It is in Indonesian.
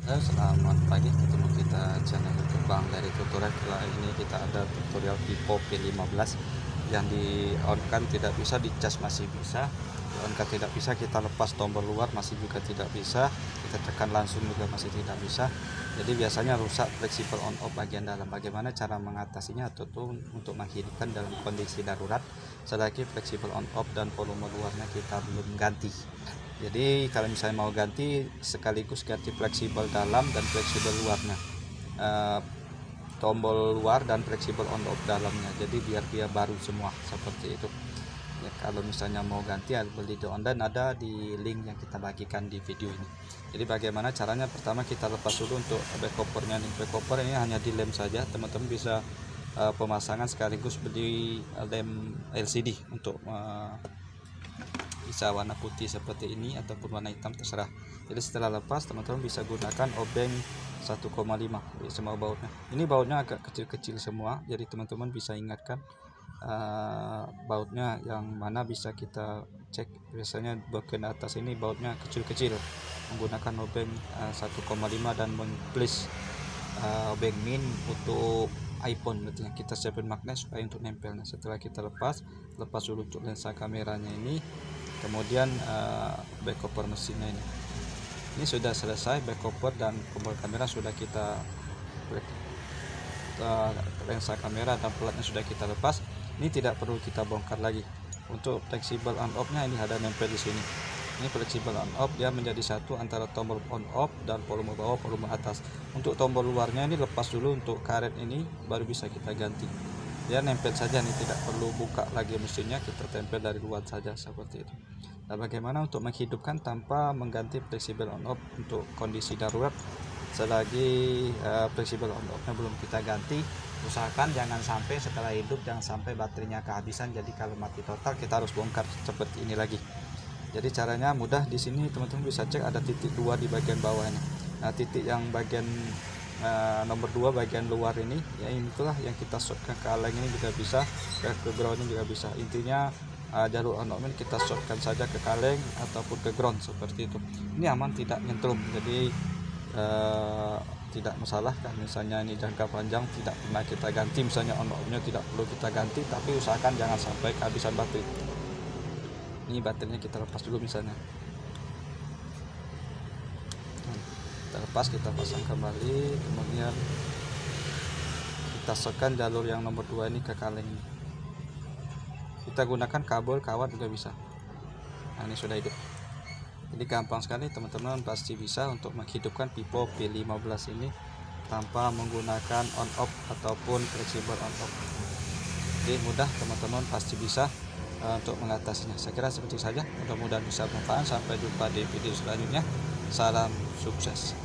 Selamat pagi, ketemu kita channel YouTube Bang dari tutorial. Kali ini kita ada tutorial Vivo P15 yang di on kan tidak bisa, di cas masih bisa, di on kan tidak bisa, kita lepas tombol luar masih juga tidak bisa, kita tekan langsung juga masih tidak bisa. Jadi biasanya rusak fleksibel on off bagian dalam. Bagaimana cara mengatasinya atau tuh untuk menghidupkan dalam kondisi darurat selagi fleksibel on off dan volume luarnya kita belum ganti. Jadi kalau misalnya mau ganti, sekaligus ganti fleksibel dalam dan fleksibel luarnya, eh, tombol luar dan fleksibel on off dalamnya, jadi biar dia baru semua seperti itu ya. Kalau misalnya mau ganti, beli di online, ada di link yang kita bagikan di video ini. Jadi bagaimana caranya? Pertama kita lepas dulu untuk back covernya nih. Back cover ini hanya di lem saja, teman-teman bisa pemasangan sekaligus beli lem LCD untuk bisa warna putih seperti ini ataupun warna hitam, terserah. Jadi setelah lepas, teman-teman bisa gunakan obeng 1,5 semua bautnya. Ini bautnya agak kecil-kecil semua, jadi teman-teman bisa ingatkan bautnya yang mana, bisa kita cek. Biasanya bagian atas ini bautnya kecil-kecil, menggunakan obeng 1,5 dan plus obeng min untuk iPhone. Berarti kita siapin magnet supaya untuk nempelnya. Setelah kita lepas dulu untuk lensa kameranya ini, kemudian back cover mesinnya ini sudah selesai. Back cover dan tombol kamera sudah kita lensa kamera dan platnya sudah kita lepas. Ini tidak perlu kita bongkar lagi. Untuk fleksibel on off nya ini ada nempel di sini. Ini fleksibel on off, dia menjadi satu antara tombol on off dan volume bawah, volume atas. Untuk tombol luarnya ini lepas dulu untuk karet ini, baru bisa kita ganti. Dia nempel saja nih, tidak perlu buka lagi mesinnya, kita tempel dari luar saja seperti itu. Nah, bagaimana untuk menghidupkan tanpa mengganti fleksibel on off untuk kondisi darurat selagi fleksibel on off nya belum kita ganti? Usahakan jangan sampai setelah hidup, jangan sampai baterainya kehabisan, jadi kalau mati total kita harus bongkar seperti ini lagi. Jadi caranya mudah, di sini teman-teman bisa cek ada titik 2 di bagian bawahnya. Nah, titik yang bagian nomor 2 bagian luar ini ya, itulah yang kita shortkan ke kaleng ini juga bisa, ke ground ini juga bisa. Intinya jalur on off ini kita shortkan saja ke kaleng ataupun ke ground seperti itu. Ini aman, tidak nyentrum, jadi tidak masalah kan. Misalnya ini jangka panjang tidak pernah kita ganti, misalnya on off nya tidak perlu kita ganti, tapi usahakan jangan sampai kehabisan baterai. Ini baterainya kita lepas dulu misalnya, kita lepas, kita pasang kembali, kemudian kita shortkan jalur yang nomor 2 ini ke kaleng ini. Kita gunakan kabel kawat juga bisa. Nah, ini sudah hidup. Jadi gampang sekali, teman-teman pasti bisa untuk menghidupkan Vivo P15 ini tanpa menggunakan on off ataupun fleksibel on off. Jadi mudah, teman-teman pasti bisa untuk mengatasinya. Saya kira seperti saja, mudah-mudahan bisa bermanfaat. Sampai jumpa di video selanjutnya. Salam sukses.